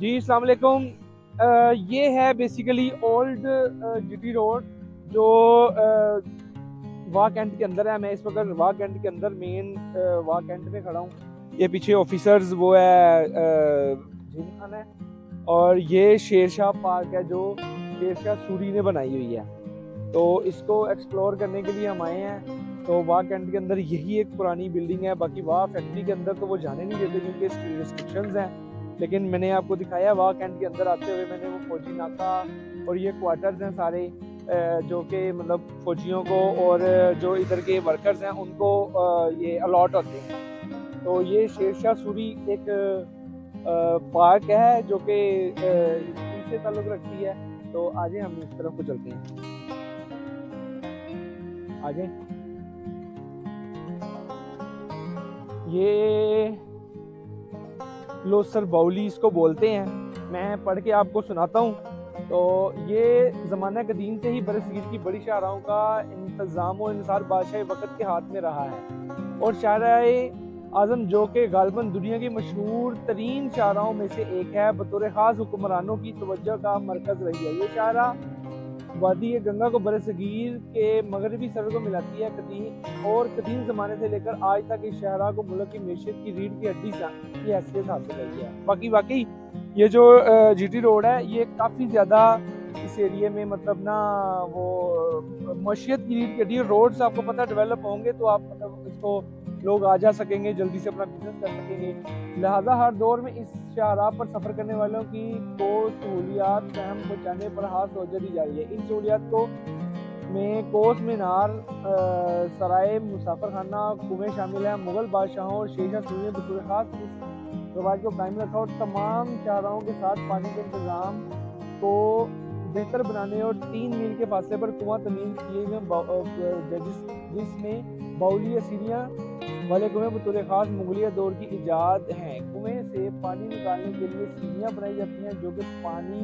जी अस्सलाम वालेकुम। ये है बेसिकली ओल्ड जीटी रोड जो वाह कैंट के अंदर है। मैं इस वक्त वाह कैंट के अंदर मेन वाह कैंट में खड़ा हूँ। ये पीछे ऑफिसर्स वो है जिम खाना है, और ये शेरशाह पार्क है जो शेरशाह सूरी ने बनाई हुई है। तो इसको एक्सप्लोर करने के लिए हम आए हैं। तो वाह कैंट के अंदर यही एक पुरानी बिल्डिंग है, बाकी वाह फैक्ट्री के अंदर तो वो जाने नहीं देते क्योंकि इसकी रिस्ट्रिक्शंस हैं। लेकिन मैंने आपको दिखाया वाह कैंट के अंदर आते हुए मैंने वो फौजी नाका और ये क्वार्टर्स हैं सारे जो कि मतलब फौजियों को और जो इधर के वर्कर्स हैं उनको ये अलॉट होते हैं। तो ये शेरशाह सूरी एक पार्क है जो कि हिस्ट्री से ताल्लुक़ रखती है। तो आजे हम इस तरफ को चलते हैं, आजे। ये लोसर बाउली इसको बोलते हैं। मैं पढ़ के आपको सुनाता हूँ। तो ये ज़माना कदीम से ही बरसगीर की बड़ी शाहराओं का इंतज़ाम और इंसार बादशाह वक़्त के हाथ में रहा है, और शाहराए आज़म जो कि गालिबन दुनिया की मशहूर तरीन शाहराओं में से एक है, बतौर ख़ास हुक्मरानों की तवज्जो का मरकज़ रही है। ये शाहरा वादी गंगा को बरसगीर के मगरबी सर को मिलाती है। कदीम ज़माने से लेकर आज तक इस शहरा को मुल्क की मैशियत की रीढ़ की हड्डी की हैसियत हासिल रही है। बाकी वाकई ये जो जीटी रोड है ये काफ़ी ज़्यादा इस एरिए में मतलब ना वो मैशियत की रीढ़ की हड्डी। रोड्स आपको पता डेवलप होंगे तो आप मतलब इसको लोग आ जा सकेंगे, जल्दी से अपना बिजनेस कर सकेंगे। लिहाजा हर दौर में इस शाहराह पर सफ़र करने वालों की को सहूलियात फहम पहुँचाने पर खास तवज्जो दी जा रही है। इन सहूलियात को में कोस मीनार, सराय मुसाफिर खाना, कुएँ शामिल हैं। मुग़ल बादशाहों और शेरशाह सूरी ने बतौर ख़ास इस रिवाज को कायम रखा और तमाम शाहराहों के साथ पानी के इंतज़ाम को बेहतर बनाने और 3 मील के फासले पर कुआं तमीर किए गए, जिसमें बाउली सीढ़ियाँ वाले कुएं बतौर खास मुगलिया दौर की इजाद हैं। कुएं से पानी निकालने के लिए सीढ़ियाँ बनाई जाती हैं जो कि पानी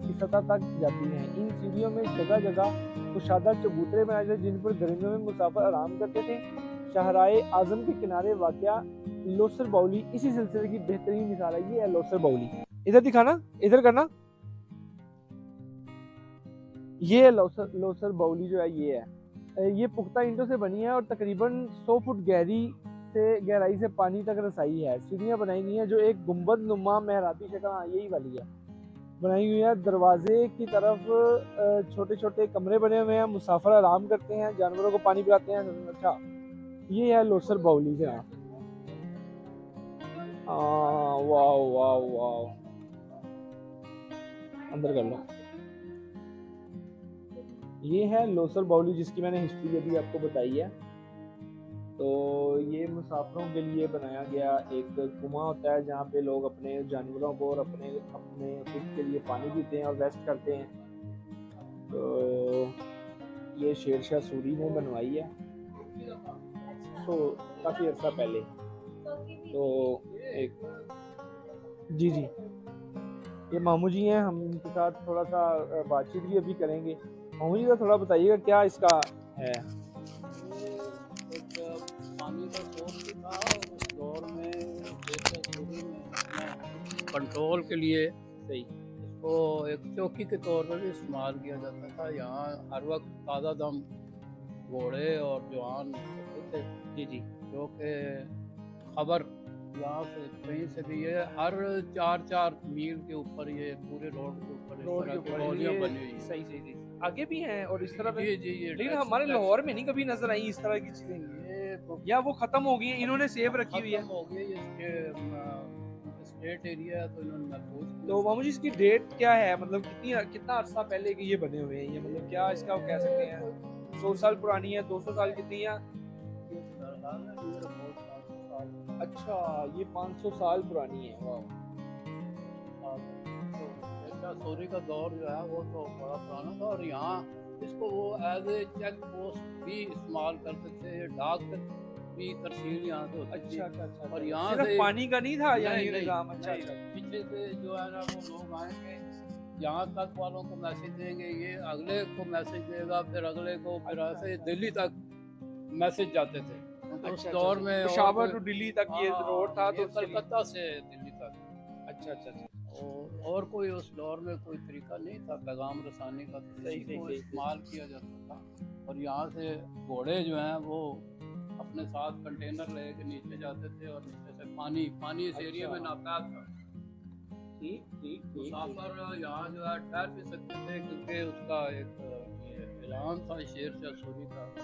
की सतह तक जाती हैं। इन सीढ़ियों में जगह जगह कुशादा चबूतरे बनाए जाते जिन पर गर्मियों में मुसाफिर आराम करते थे। शाहराए आजम के किनारे वाक़या लोसर बाउली इसी सिलसिले की बेहतरीन मिसाल है। ये है लोसर बाउली। इधर दिखाना, इधर करना। ये है लोसर बाउली जो है ये है। ये पुख्ता ईंटों से बनी है और तकरीबन 100 फुट गहराई से पानी तक रसाई है। सीढ़ियाँ बनाई गई हैं जो एक गुंबद नुमा मेहराबी शक्ल, हाँ यही वाली है, बनाई हुई है। दरवाजे की तरफ छोटे छोटे कमरे बने हुए हैं। मुसाफिर आराम करते हैं, जानवरों को पानी पिलाते हैं। अच्छा, ये है लोसर बाउली से। वाह वाह वाह, अंदर कर लो। ये है लोसर बाउली जिसकी मैंने हिस्ट्री अभी आपको बताई है। तो ये मुसाफिरों के लिए बनाया गया एक कुआं होता है जहाँ पे लोग अपने जानवरों को और अपने अपने खुद के लिए पानी पीते हैं और रेस्ट करते हैं। तो ये शेरशाह सूरी ने बनवाई है काफ़ी अर्सा पहले। तो एक जी जी, ये मामू जी हैं, हम इनके साथ थोड़ा सा बातचीत भी अभी करेंगे। मामू जी का थोड़ा बताइएगा क्या इसका है। पानी का सोर्स भी था उस दौर में, कंट्रोल के लिए सही, इसको एक चौकी के तौर पर भी इस्तेमाल किया जाता था। यहाँ हर वक्त ताज़ा दम घोड़े और जवान होते थे जी जी, जो कि खबर यहाँ से कहीं से भी, ये हर 4-4 मील के ऊपर, ये पूरे रोड के ऊपर इस रोड तरह के की ऊपर बॉलियाँ ये बनी हुई हैं। सही सही सही आगे भी हैं और इस तरह पे। जी जी, ये लेकिन हमारे लाहौर में नहीं कभी नजर आई इस तरह की चीजें, ये या वो खत्म हो गई हैं, इन्होंने सेव रखी हुई है। खत्म हो गया, ये स्टेट एरिया है तो इन्होंने महफूज किया। तो मामू जी इसकी डेट क्या है, मतलब कितना अरसा पहले के ये बने हुए हैं, ये मतलब क्या इसका कह सकते हैं 100 साल पुरानी है, 200 साल कितनी है? अच्छा, ये 500 साल पुरानी है। वाह, सूरी का दौर जो है वो तो बड़ा पुराना था, और यहाँ इसको वो एज ए चेक पोस्ट भी इस्तेमाल करते थे। डाक भी तरसील यहाँ से होती थी। अच्छा अच्छा अच्छा, और यहाँ सिर्फ से पानी का नहीं था यहाँ ये नहीं, निजाम। अच्छा नहीं, अच्छा, पीछे से जो है ना वो लोग आएंगे, यहाँ तक वालों को मैसेज देंगे, ये अगले को मैसेज देगा, फिर अगले को, फिर ऐसे दिल्ली तक मैसेज जाते थे। तो उस दौर में पेशावर टू दिल्ली तक ये रोड था, तो ये कलकत्ता से दिल्ली तक। अच्छा अच्छा अच्छा। और कोई उस दौर में कोई तरीका नहीं था पैगाम रसानी का, तो सही, इसी सही, को सही, इस्तेमाल किया जाता था। और यहाँ से घोड़े जो हैं वो अपने साथ कंटेनर लेके नीचे जाते थे और नीचे से पानी इस एरिया में अच्छा। नापाक था। ठीक ठीक ठीक ठीक। मुसाफिर यहाँ जो है ठहर भी सकते थे, क्योंकि उसका एक ये ऐलान था शेर शाह सूरी का,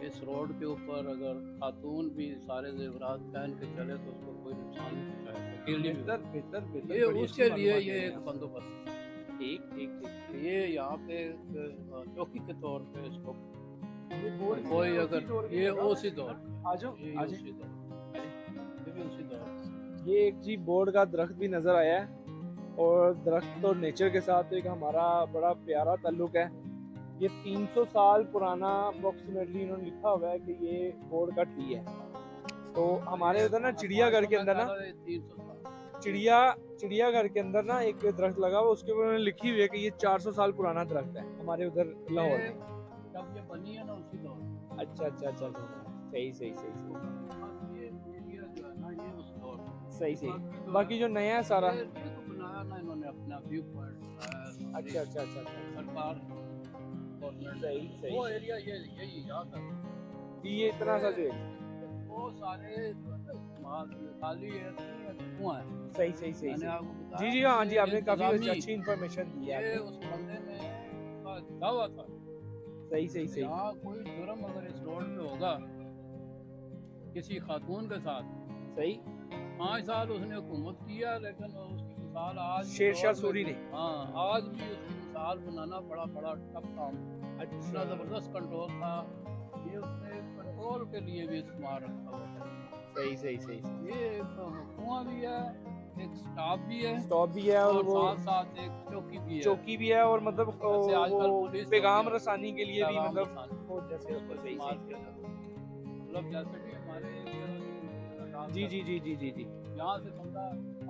इस रोड के ऊपर अगर खातून भी सारे जेवरात पहन के चले तो उसको कोई नुकसान नहीं पहुंचाएगा, अकेली भी बेहतर बेहतर बेहतर, ये बड़ी अच्छी उसके लिए मालूमात ये है एक यहाँ। बंदोबस्त है। ठीक ठीक ठीक। ये यहाँ पे एक चौकी के तौर पे इसको ये बोर्ड कोई भी अगर उसी दौर की ये जगह उसी है दौर ना? का आ जाओ ये आ जाओ। उसी दौर ये भी उसी दौर का। ये एक जी बोर्ड का दरख्त भी नजर आया है, और दरख्त और नेचर के साथ एक हमारा बड़ा प्यारा ताल्लुक है। ये 300 साल पुराना अप्रोक्सीमेटली इन्होंने लिखा हुआ है कि ये बोर्ड का ट्री है। तो हमारे उधर ना चिड़ियाघर के अंदर ना, 300 साल चिड़ियाघर के अंदर ना एक दरख्त लगा हुआ, उसके ऊपर उन्होंने लिखी हुई है कि ये 400 साल पुराना दरख्त है हमारे उधर लाहौर ये में। जब ये बनी है ना उसी दौर अच्छा अच्छा अच्छा अच्छा, सही सही सही सही में। ये एरिया जो है ना ये उस दौर में। सही सही। बाकी बाकी जो नया है सारा, ये तो बनाया ना इन्होंने अपना व्यू पॉइंट अच्छा अच्छा अच्छा अच्छा, सरकार गवर्नमेंट सही सही। वो एरिया ये यही याद है। ये इतना सा जो है, वो सारे खाली है कुआं है। सही सही सही मैंने सही। आपको बताया जी जी हाँ जी, ये आपने काफी इंतजामी, अच्छी इन्फॉर्मेशन दी है ये आपने। उस बंदे ने का दावा था। सही सही सही यहाँ कोई जुर्म अगर इस रोड पे होगा किसी खातून के साथ, सही। 5 साल उसने हुकूमत किया, लेकिन उसकी मिसाल आज के शेर शाह दौर में- सूरी ने। हाँ, आज भी उसकी मिसाल बनाना बड़ा बड़ा टफ काम था। इतना अच्छा, जबरदस्त कंट्रोल था, ये उसने कंट्रोल के लिए भी इस्तेमाल रखा हुआ है। सही सही सही सही। ये एक कुआं भी है, एक स्टाफ भी है, स्टॉप भी है और और वो साथ साथ एक चौकी भी है। चौकी भी है, और मतलब जैसे आजकल वो पुलिस पैगाम चौकियां- रसानी के लिए भी पैगाम मतलब रसानी वो जैसे उसको सही इस्तेमाल सही। किया जाता है। मतलब जैसे कि हमारे जी जी जी जी जी जी। यहाँ से बंदा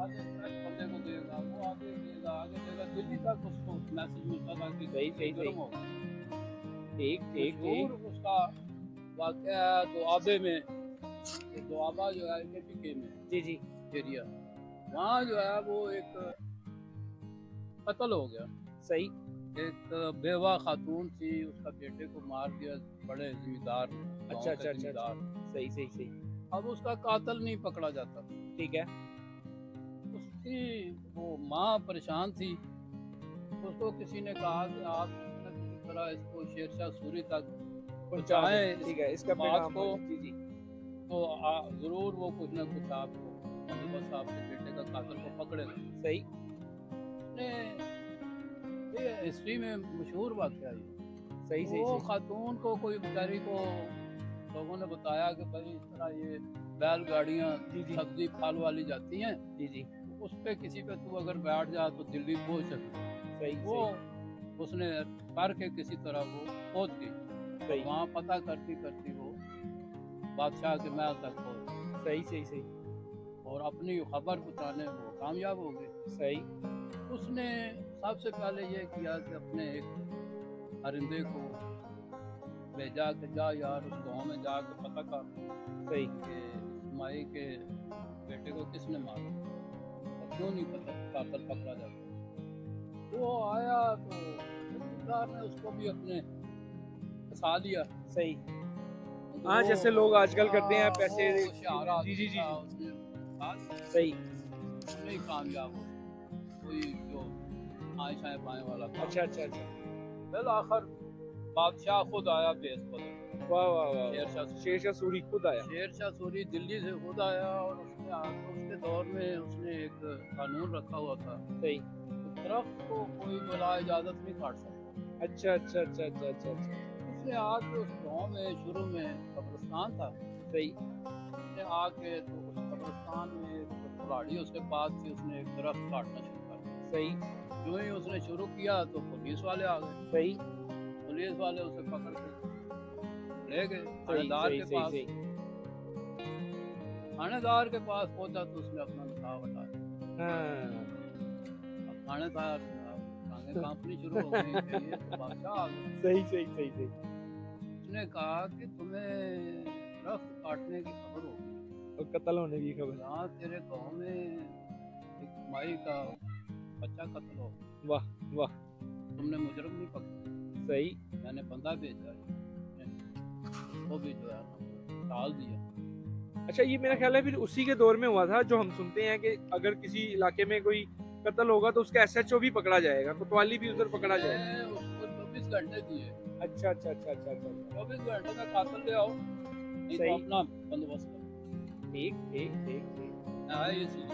आगे फ्रेश बंदे को देगा, वो आगे देगा दिल्ली तक उसको मैसेज मिलता था कि सही, सही, जुर्म हो। ठीक ठीक ठीक। मशहूर उसका वाकया है दोआबे में, दोआबा जो है KPK में जी जी। एरिया, वहाँ जो है वो एक कत्ल हो गया। सही। एक बेवा खातून थी, उसका बेटे को मार दिया बड़े जिम्मेदार ने, गाँव अच्छा के अच्छा अच्छा जिम्मेदार। सही सही सही। अब उसका कातिल नहीं पकड़ा जाता। ठीक है। उसकी वो माँ परेशान थी, उसको किसी ने कहा कि आप किसी न किसी तरह इसको शेर शाह सूरी तक पहुँचाएं, ठीक है, इसका बात पैगाम को, जी जी। तो जरूर वो कुछ ना कुछ आपको बंदोबस्त आपके बेटे का कातिल को पकड़ेगा। सही। उसने ये हिस्ट्री में मशहूर वाकया है। सही सही वो सही। खातून को कोई बेचारी को लोगों ने बताया कि भाई इस तरह ये बैलगाड़ियाँ जी, जी। सब्जी फल वाली जाती हैं, जी जी। उस पे किसी पे तू अगर बैठ जा तो दिल्ली पहुंच सकती। सही वो सही उसने करके किसी तरह वो पहुंच गई। सही वहाँ पता करती करती वो बादशाह के महल तक पहुंच गई सही सही सही और अपनी खबर पहुँचाने वो कामयाब हो गई। सही। उसने सबसे पहले ये किया कि अपने एक परिंदे को भेजा कि जा यार उस गाँव में जाकर पता कर सही। कि माई के बेटे को किसने मारा और क्यों नहीं पता कातिल पकड़ा जाता। वो आया तो जमींदार ने उसको भी अपने फंसा लिया। सही। तो हाँ, वो- जैसे लोग आजकल करते हैं, हाँ, पैसे वो होशियार जी जी जी आदमी जी। था, उसने फंसा लिया, सही। नहीं कामयाब हो कोई जो आयशाएं पाए वाला था। अच्छा अच्छा अच्छा। फिर आखिर बादशाह खुद आया बेस पर। वाह वाह वाह। शेर शाह सूरी। शेर शाह सूरी खुद आया। शेर शाह सूरी दिल्ली से खुद आया और उसने आकर उसके दौर में उसने एक कानून रखा हुआ था, सही। दरख्त को कोई बला इजाजत नहीं काट सकता। अच्छा अच्छा अच्छा अच्छा अच्छा अच्छा। उसने आके उस गाँव में शुरू में कब्रिस्तान था, सही। उसने आके तो उस कब्रिस्तान में एक कुल्हाड़ी उसके पास थी, उसने एक दरख्त काटना शुरू कर दिया। सही जो ही उसने शुरू किया तो पुलिस वाले आ गए। सही पुलिस वाले उसे पकड़ के ले गए सही थानेदार सही के सही पास। सही। थानेदार के पास पहुंचा तो उसने अपना निकाह हटा दिया। हाँ अब थानेदार टांगे कांपनी शुरू हो गई कि ये तो बादशाह आ गया। सही सही सही सही। उसने कहा कि तुम्हें दरख्त काटने की खबर हो गई, और कत्ल होने की खबर। यहाँ तेरे गाँव में एक माई का बेटा कत्ल हो, वाह वाह, तुमने मुजरम नहीं पकड़ा, सही। मैंने बंदा भेजा है, वो भी जो है टाल दिया। अच्छा, ये मेरा ख्याल है फिर उसी के दौर में हुआ था जो हम सुनते हैं कि अगर किसी इलाके में कोई कत्ल होगा तो उसका एसएचओ भी पकड़ा जाएगा, कोतवाली भी उधर पकड़ा जाएगा। उसने उसको 24 घंटे दिए, अच्छा अच्छा अच्छा अच्छा अच्छा अच्छा। 24 घंटे में कातिल ले आओ, नहीं तो सही। अपना बंदोबस्त करो। ठीक ठीक ठीक ठीक। है ये चीज,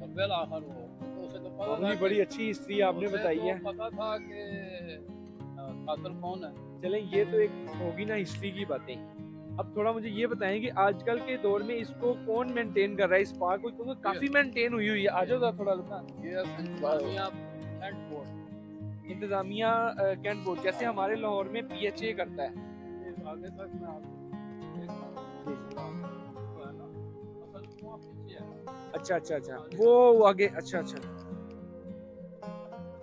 और फिर आखिर वो तो उसे तो पता था बड़ी कि अच्छी हिस्ट्री आपने उसे बताई तो है। पता था कि कातिल कौन है। चलें, ये तो एक होगी ना हिस्ट्री की बातें। अब थोड़ा मुझे ये बताएं कि आजकल के दौर में इसको कौन मेंटेन कर रहा है, इस पार्क को, क्योंकि काफी मेंटेन हुई हुई है। आ जाओ थोड़ा लुका। ये इंतजामिया कैंट बोर्ड, इंतजामिया कैंट बोर्ड, जैसे हमारे लाहौर में पीएचए करता है। ये आगे तक मैं आपको एक वो है ना, असल कुआं पीछे है। अच्छा अच्छा अच्छा, वो आगे, अच्छा अच्छा,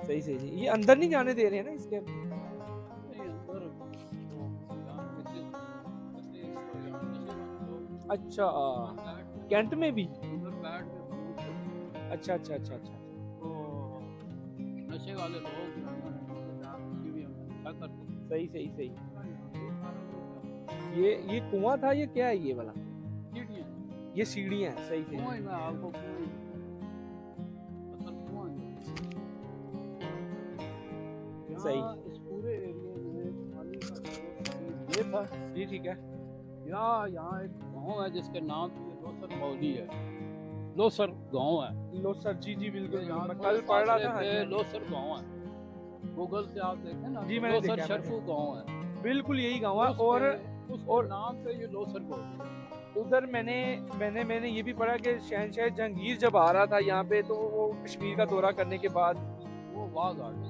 सही सही सही। ये अंदर नहीं जाने दे रहे हैं ना इसके? नहीं, अंदर वो यहाँ किसी किसी को यहाँ नशे वाले लोग अच्छा, बैठ के कैंट में भी? उधर बैठ के खामोश थे। अच्छा अच्छा अच्छा अच्छा। तो नशे वाले लोग जो है ना, किसी भी हम क्या करते थे। सही सही सही। ये कुआं था, ये क्या है ये वाला? सीढ़ियाँ, ये सीढ़ियाँ हैं, सही सही। कुआं ही, मैं आपको कुआं ही, असल कुआं ही। सही। यहाँ इस पूरे एरिया में पानी का स्रोत ये था। जी ठीक है। यहाँ एक गांव है जिसके नाम पे लोसर मौली है, लोसर गांव है। लोसर, जी जी बिल्कुल, यहाँ मैं थोड़े कल पढ़ रहा फासले था। हाँ पे जी, हाँ जी। लोसर गांव है, गूगल से आप देखें ना, जी, तो मैंने लोसर देखा, शरफू गांव है। बिल्कुल यही गाँव है। उसके और नाम पे ये लोसर बोलते हैं। उधर मैंने ये भी पढ़ा कि शहनशाह जहांगीर जब आ रहा था यहाँ पे, तो वो कश्मीर का दौरा करने के बाद वो वाह गार्डन,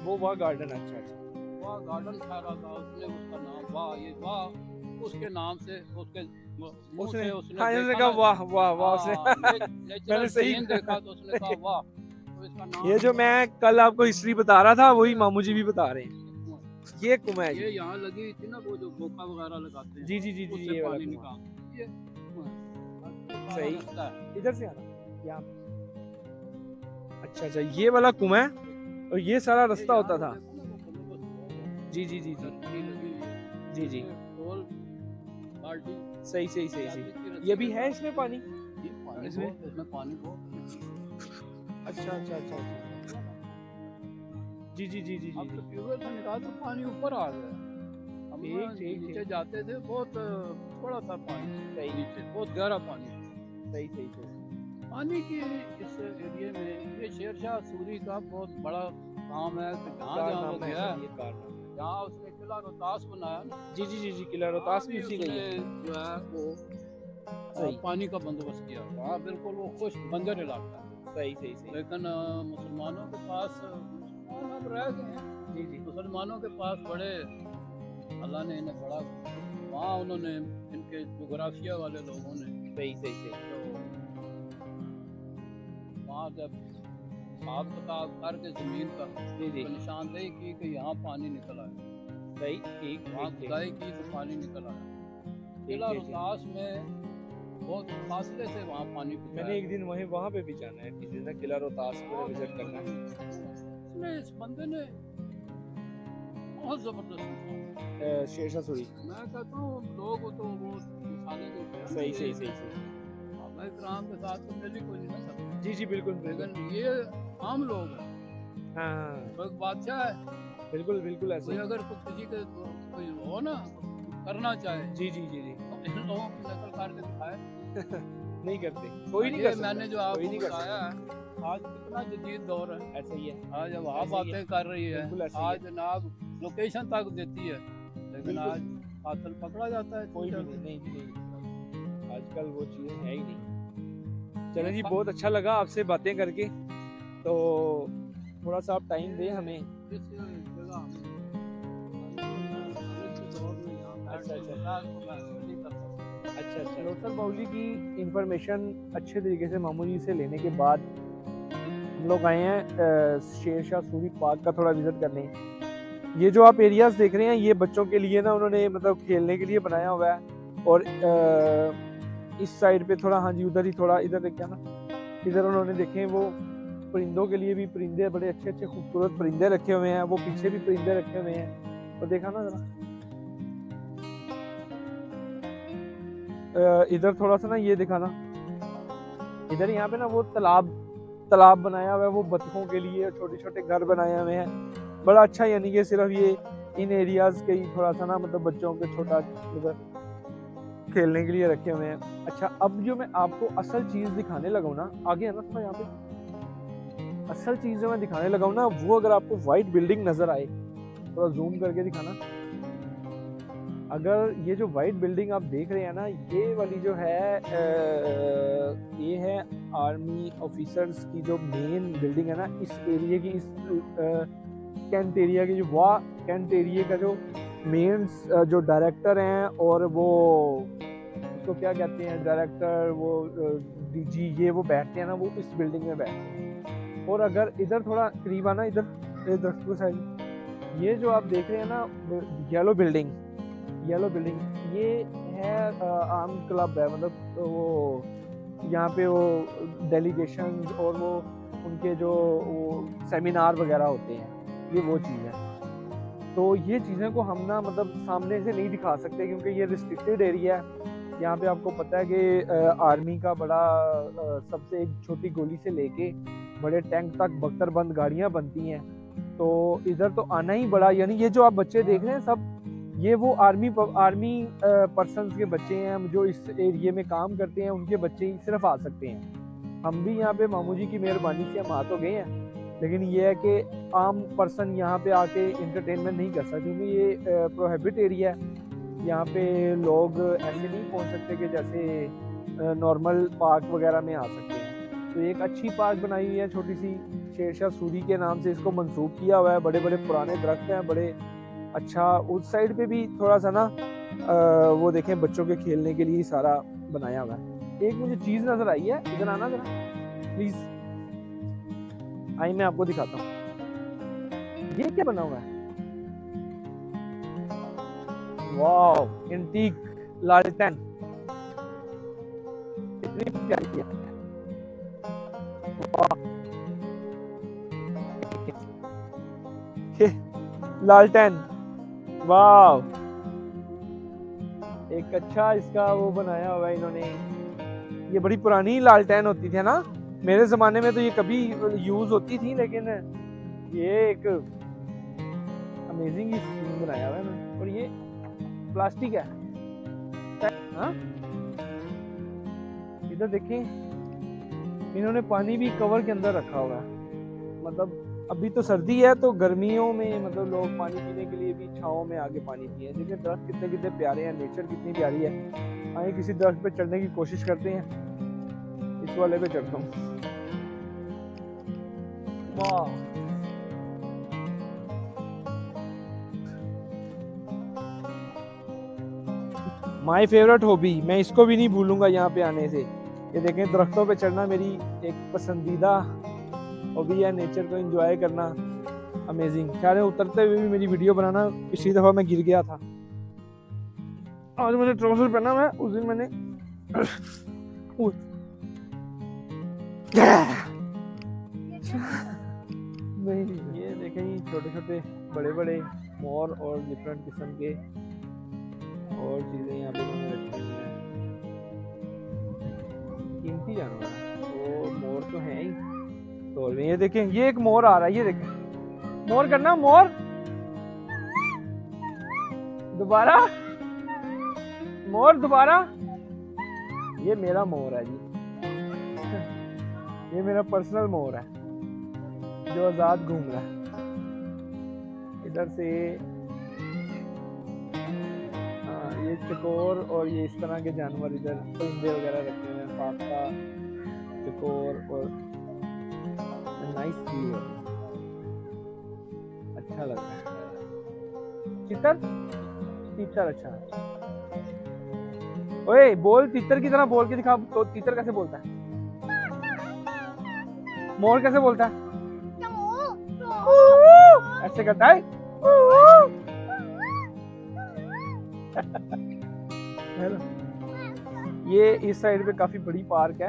वो वाह गार्डन, अच्छा अच्छा, वाह गार्डन ठहरा था, उसने उसका नाम वाह, ये वाह उसके नाम से, उसके मुंह से उसने हाँ, इसने देखा कहा ना, वाह वाह वाह उसने। नेचुरल मैंने सही सीन देखा तो उसने कहा वाह, तो इसका नाम ये जो मैं कल आपको हिस्ट्री बता रहा था वही मामू जी भी बता रहे हैं। ये कुआं है ये जी। यहाँ लगी थी ना, वो जो बोका वगैरह लगाते हैं, जी जी जी जी, उससे ये वाला पानी कुआं। निकाल ये कुआं। सही। रास्ता है। इधर से आना यहाँ पे। अच्छा अच्छा, ये वाला कुआं है और ये सारा रास्ता ये होता यहाँ था। वो देखो ना, वो बंदोबस्त जी जी जी जी रस्सी लगी हुई है। जी जी, ढोल बाल्टी सही सही सही सही। प्लास्टिक की रस्सी ये भी के है साथ। इसमें पानी? जी, पानी इसमें? बहुत, इसमें पानी बहुत। अच्छा अच्छा अच्छा अच्छा, जी जी जी जी अब जी तो ट्यूबवेल से निकाल तो पानी ऊपर आ गया। हम ठीक, ठीक, नीचे ठीक। जाते थे, बहुत थोड़ा सा पानी, सही नीचे बहुत गहरा पानी। सही सही सही। पानी की इस एरिया में ये शेरशाह सूरी का बहुत बड़ा काम है कि जहाँ जहाँ वो कारनामा है गया, सर, ये कारनामा। जहाँ उसने किला रोहतास बनाया ना, जी जी जी जी, किला रोहतास भी वहाँ उसी का ही है। उसने जो है वो सही पानी का बंदोबस्त किया। वहाँ बिल्कुल वो खुश बंजर इलाका है, सही सही सही। लेकिन मुसलमानों के पास, मुसलमान अब रह गए हैं, जी जी, मुसलमानों के पास बड़े, अल्लाह ने इन्हें बड़ा, वहाँ उन्होंने, इनके जोग्राफिया वाले लोगों ने, सही सही सही। तो वहाँ जब हिसाब किताब करके ज़मीन का जी जी, तो निशानदेही की कि यहाँ पानी निकल आया, सही, ठीक वहाँ ठीक ठीक खुदाई की तो पानी निकल आया। किला ठीक, ठीक। रोहतास में बहुत फासले से वहाँ पानी पहुँचाया। मैंने एक दिन वहाँ पे भी जाना है, किसी दिन किला रोहतास को विजिट करना है। इसने, इस बंदे ने बहुत ज़बरदस्त इंसान। शेरशाह सूरी। मैं कहता हूँ लोग तो वो मिसालें देते हैं, सही सही सही सही। साहबा इकराम के साथ तो मिल ही कोई नहीं ना सकता, जी जी बिल्कुल बिल्कुल। लेकिन ये आम लोग हैं। हाँ हाँ, कोई बादशाह है, बिल्कुल बिल्कुल ऐसे कोई ही। अगर किसी के कोई हो ना करना चाहे, जी जी जी जी, तो इन लोगों की नकल करके दिखाए। नहीं करते, कोई नहीं ये कर सकता। मैंने जो कोई आपको नहीं कर बताया है, आज कितना जदीद दौर है, सकता। ऐसा ही है, आज अब आप ऐसे ही है। बातें कर रही है, बिल्कुल ऐसे ही आज जनाब लोकेशन तक देती है, लेकिन बिल्कुल। आज कातिल पकड़ा जाता है। कोई भी नहीं, नहीं जी नहीं, आजकल वो चीज़ है ही नहीं। चलें जी, बहुत अच्छा लगा आपसे बातें करके। तो थोड़ा सा आप टाइम दें हमें। इस जगह अच्छा, अच्छा। नहीं कर सकता। अच्छा अच्छा, लोसर बाउली की इंफॉर्मेशन अच्छे तरीके से मामू जी से लेने के बाद हम लोग आए हैं शेरशाह सूरी पार्क का थोड़ा विजिट करने। ये जो आप एरियाज देख रहे हैं, ये बच्चों के लिए ना उन्होंने मतलब खेलने के लिए बनाया हुआ है। और इस साइड पे थोड़ा, हाँ जी उधर ही थोड़ा, इधर देखिए ना, इधर उन्होंने देखें वो परिंदों के लिए भी परिंदे, बड़े अच्छे अच्छे खूबसूरत परिंदे रखे हुए हैं। वो पीछे भी परिंदे रखे हुए हैं, तो देखा ना जरा। इधर थोड़ा सा ना ये दिखाना, इधर यहाँ पे ना वो तालाब बनाया हुआ है वो बतखों के लिए, छोटे छोटे घर बनाए हुए हैं, बड़ा अच्छा। यानी कि सिर्फ ये इन एरियाज के ही थोड़ा सा ना मतलब बच्चों के छोटा मतलब खेलने के लिए रखे हुए हैं। अच्छा, अब जो मैं आपको असल चीज दिखाने लगा हूँ ना, आगे है ना थोड़ा यहाँ पे, असल चीज जो मैं दिखाने लगा हूँ ना, वो अगर आपको व्हाइट बिल्डिंग नजर आए, थोड़ा जूम करके दिखाना। अगर ये जो व्हाइट बिल्डिंग आप देख रहे हैं ना, ये वाली जो है ये है आर्मी ऑफिसर्स की जो मेन बिल्डिंग है ना, इस एरिया की, इस कैंट एरिया की, जो वाह कैंट एरिया का जो मेन जो डायरेक्टर हैं, और वो उसको क्या कहते हैं, डायरेक्टर, वो डीजी, ये वो बैठते हैं ना, वो इस बिल्डिंग में बैठते हैं। और अगर इधर थोड़ा करीब आना, इधर दरख्त के साइड, ये जो आप देख रहे हैं ना येलो बिल्डिंग, ये है आर्म क्लब है, मतलब वो यहाँ पे वो डेलीगेशन और वो उनके जो वो सेमिनार वगैरह होते हैं, ये वो चीज़ है। तो ये चीज़ें को हम ना मतलब सामने से नहीं दिखा सकते, क्योंकि ये रिस्ट्रिक्टेड एरिया है। यहाँ पे आपको पता है कि आर्मी का बड़ा सबसे एक छोटी गोली से लेके बड़े टैंक तक बख्तरबंद गाड़ियाँ बनती हैं। तो इधर तो आना ही बड़ा, यानी ये जो आप बच्चे देख रहे हैं सब, ये वो आर्मी पर्सन्स के बच्चे हैं जो इस एरिया में काम करते हैं, उनके बच्चे ही सिर्फ आ सकते हैं। हम भी यहाँ पे मामू जी की मेहरबानी से हम आ तो गए हैं, लेकिन ये है कि आम पर्सन यहाँ पे आके इंटरटेनमेंट नहीं कर सकते, क्योंकि ये प्रोहिबिट एरिया है। यहाँ पे लोग ऐसे नहीं पहुँच सकते कि जैसे नॉर्मल पार्क वगैरह में आ सकते हैं। तो एक अच्छी पार्क बनाई हुई है छोटी सी, शेरशाह सूरी के नाम से इसको मंसूब किया हुआ है। बड़े बड़े पुराने दरख्त हैं, बड़े अच्छा। उस साइड पे भी थोड़ा सा ना वो देखें बच्चों के खेलने के लिए सारा बनाया हुआ है। एक मुझे चीज़ नज़र आई है, इधर आना जरा प्लीज़, आई मैं आपको दिखाता हूँ। ये क्या बना हुआ है, वाह, एंटीक लालटेन, इतनी प्यारी है, लालटेन, वाह। एक अच्छा इसका वो बनाया हुआ है इन्होंने। ये बड़ी पुरानी लालटेन होती थी ना, मेरे ज़माने में तो ये कभी यूज़ होती थी, लेकिन ये एक अमेजिंग ही स्कीम बनाया हुआ है। और ये प्लास्टिक है, हाँ। इधर देखें, इन्होंने पानी भी कवर के अंदर रखा हुआ है। मतलब अभी तो सर्दी है, तो गर्मियों में मतलब लोग पानी पीने के लिए भी छाँव में आके पानी पिए। देखिए दरख्त कितने कितने प्यारे हैं, नेचर कितनी प्यारी है। आइए किसी दरख्त पे चढ़ने की कोशिश करते हैं। इस वाले पे चढ़ता हूँ, वाह। माय फेवरेट हॉबी, मैं इसको भी नहीं भूलूंगा यहाँ पे आने से। ये देखें, दरख्तों पे चढ़ना मेरी एक पसंदीदा हॉबी है, नेचर को एंजॉय करना, अमेजिंग। ख्याल है उतरते हुए भी मेरी वीडियो बनाना। पिछली दफ़ा मैं गिर गया था, आज मैंने ट्राउजर पहना है, उस दिन मैंने ये देखें, छोटे छोटे बड़े बड़े मोर और डिफरेंट किस्म के और चीज़ें यहाँ पे मैंने रखी हुई हैं। कीमती जानवर है, तो मोर तो है ही। तो ये देखें, ये एक मोर आ रहा है, ये देखें, मोर करना, मोर दोबारा, मोर दोबारा। ये मेरा मोर है जी, ये मेरा पर्सनल मोर है जो आजाद घूम रहा है। इधर से ये चकोर और ये इस तरह के जानवर, इधर परिंदे वगैरह रखे हुए हैं, फाख्ता, चकोर और नाइस व्यू है, अच्छा लग रहा है। तीतर अच्छा है। ओए बोल, तीतर की तरह बोल के दिखा। तो तीतर कैसे बोलता है, मोर कैसे बोलता है, ऐसे करता है। ये इस साइड पे काफी बड़ी पार्क है,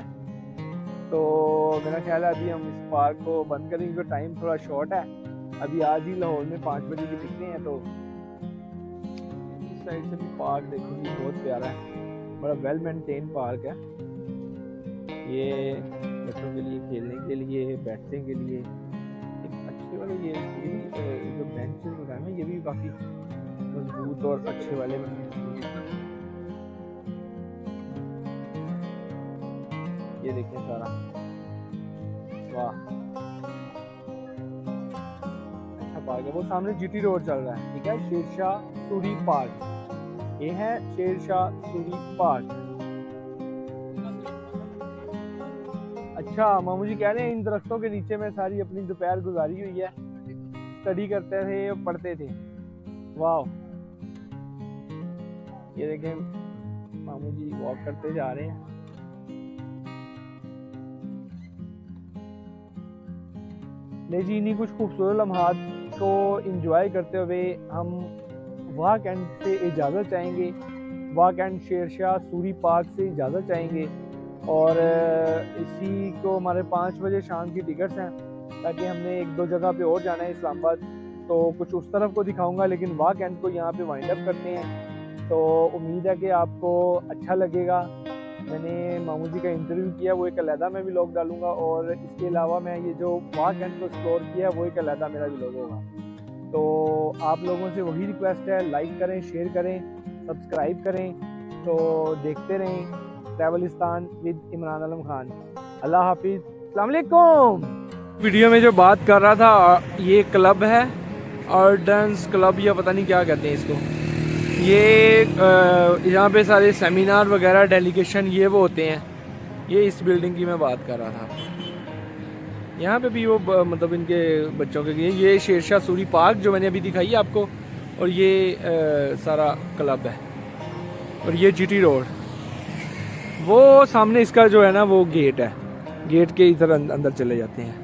तो मेरा ख्याल है अभी हम इस पार्क को बंद करेंगे क्योंकि टाइम थोड़ा शॉर्ट है। अभी आज ही लाहौर में 5 बजे की टिकटें हैं। तो इस साइड से भी पार्क देखूंगी, बहुत प्यारा है, बड़ा वेल मेंटेन पार्क है। ये बच्चों के लिए खेलने के लिए, बैठने के लिए एक अच्छे वाले ये जो बेंचेस होता है ना, ये भी काफ़ी मजबूत और अच्छे वाले बने हैं। ये देखें सारा, वाह अच्छा पार्क है। वो सामने जीटी रोड चल रहा है, ठीक है, शेरशाह सूरी पार्क। ये है शेरशाह सूरी पार्क। अच्छा, मामू जी कह रहे हैं इन दरख्तों के नीचे में सारी अपनी दोपहर गुजारी हुई है, स्टडी करते थे, पढ़ते थे। वाह, ये देखें मामू जी वॉक करते जा रहे हैं। ले जी, इन्हीं कुछ खूबसूरत लम्हात को एंजॉय करते हुए हम वाक एंड से इजाज़त चाहेंगे, वाक एंड शेरशाह सूरी पार्क से इजाज़त चाहेंगे। और इसी को हमारे 5 बजे शाम की टिकट्स हैं, ताकि हमने 1-2 जगह पे और जाना है इस्लामाबाद, तो कुछ उस तरफ को दिखाऊंगा, लेकिन वाक एंड को यहाँ पे वाइंड अप करते हैं। तो उम्मीद है कि आपको अच्छा लगेगा। मैंने मामू जी का इंटरव्यू किया, वो एक अलहदा मैं व्लॉग डालूंगा, और इसके अलावा मैं ये जो वाक एंड को एक्सप्लोर किया वो एक अलहदा मेरा व्लॉग होगा। तो आप लोगों से वही रिक्वेस्ट है, लाइक करें, शेयर करें, सब्सक्राइब करें। तो देखते रहें ट्रैवलिस्तान विद इमरान आलम खान। अल्लाह हाफिज़, अस्सलाम वालेकुम। वीडियो में जो बात कर रहा था, ये क्लब है, ऑर्डेंस क्लब या पता नहीं क्या कहते हैं इसको। ये यहाँ पे सारे सेमिनार वगैरह, डेलीगेशन ये वो होते हैं। ये इस बिल्डिंग की मैं बात कर रहा था। यहाँ पे भी वो मतलब इनके बच्चों के लिए ये शेरशाह सूरी पार्क जो मैंने अभी दिखाई आपको, और ये सारा क्लब है, और ये जीटी रोड। वो सामने इसका जो है ना वो गेट है, गेट के इधर अंदर चले जाते हैं।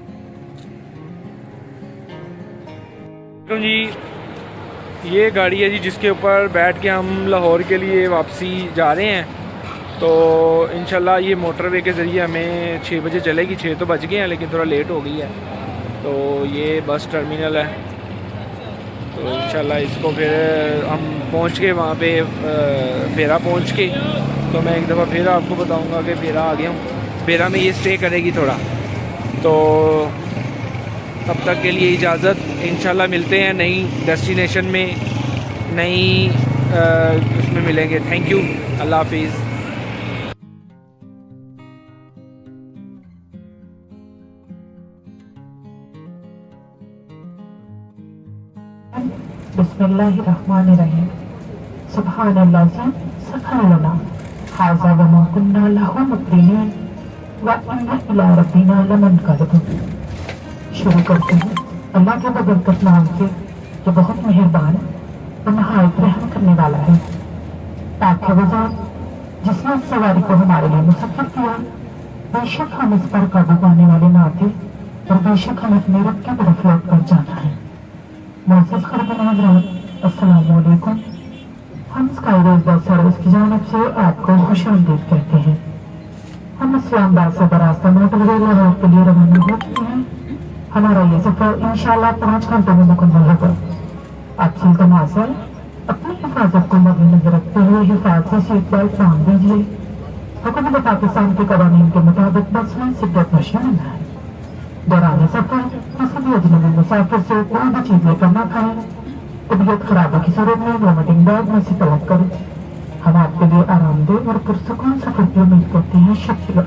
तो जी ये गाड़ी है जी, जिसके ऊपर बैठ के हम लाहौर के लिए वापसी जा रहे हैं। तो इंशाल्लाह ये मोटरवे के ज़रिए हमें 6 बजे चलेगी। 6 तो बज गए हैं, लेकिन थोड़ा लेट हो गई है। तो ये बस टर्मिनल है, तो इंशाल्लाह इसको फिर हम पहुंच के वहाँ पे फेरा पहुंच के, तो मैं एक दफ़ा फिर आपको बताऊंगा कि फेरा आ गया हूँ। फेरा में ये स्टे करेगी थोड़ा। तो तब तक के लिए इजाज़त, इंशाल्लाह मिलते हैं नई डेस्टिनेशन में, नई उसमें मिलेंगे। थैंक यू, अल्लाह हाफिज़। बिस्मिल्लाहिर्रहमानिर्रहीम। सुब्हानल्लाज़ी सखरना हाज़ा व मा कुन्ना लहु मुक़रिनीन व इन्ना इला रब्बिना लमुनक़लिबून। शुरू करते हैं अल्लाह के बरकत नाम से, जो बहुत मेहरबान और नहायत रहम करने वाला है। ताकि वज़ार जिसने इस सवारी को हमारे लिए मुसफ़्फ़र किया, बेशक हम इस पर काबू पाने वाले ना थे, और बेशक हम अपने रब की तरफ लौट कर जाना है। मोअज़्ज़ज़ ख़ुर्बान हज़रात, अस्सलामु अलैकुम। हम स्काईवेज बस सर्विस की जानिब से आपको खुशामदीद कहते हैं। हम इस्लामाबाद से बरास्ता मोटरवे लाहौर के लिए रवाना हो चुके हैं। हमारा ये सफर इंशाल्लाह 5 घंटों में मुकम्मल होगा। आपसे इल्तिमास है, अपनी हिफाजत को मद्देनजर रखते हुए हिफाजत से सीट बेल्ट बांध दीजिए। हुकूमत पाकिस्तान के कानून के मुताबिक बस में सिगरेट नशा मना है। दौरान सफर किसी भी अजनबी मुसाफिर से कोई भी चीज लेकर न खाएं। तबीयत खराबी की सूरत में वोमिटिंग बैग में से तलब करें। हम आपके लिए आरामदेह और पुरसुकून सफर की उम्मीद करते हैं। शुक्रिया।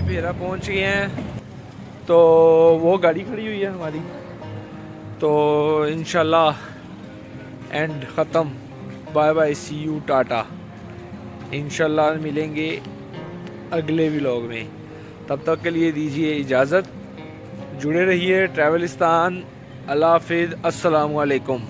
भेरा पहुंच गए हैं, तो वो गाड़ी खड़ी हुई है हमारी। तो इंशाल्लाह एंड ख़त्म, bye bye, see you, tata. इंशाल्लाह मिलेंगे अगले व्लॉग में। तब तक के लिए दीजिए इजाज़त, जुड़े रहिए ट्रैवलिस्तान। अल्लाह हाफिज़, अस्सलामु अलैकुम।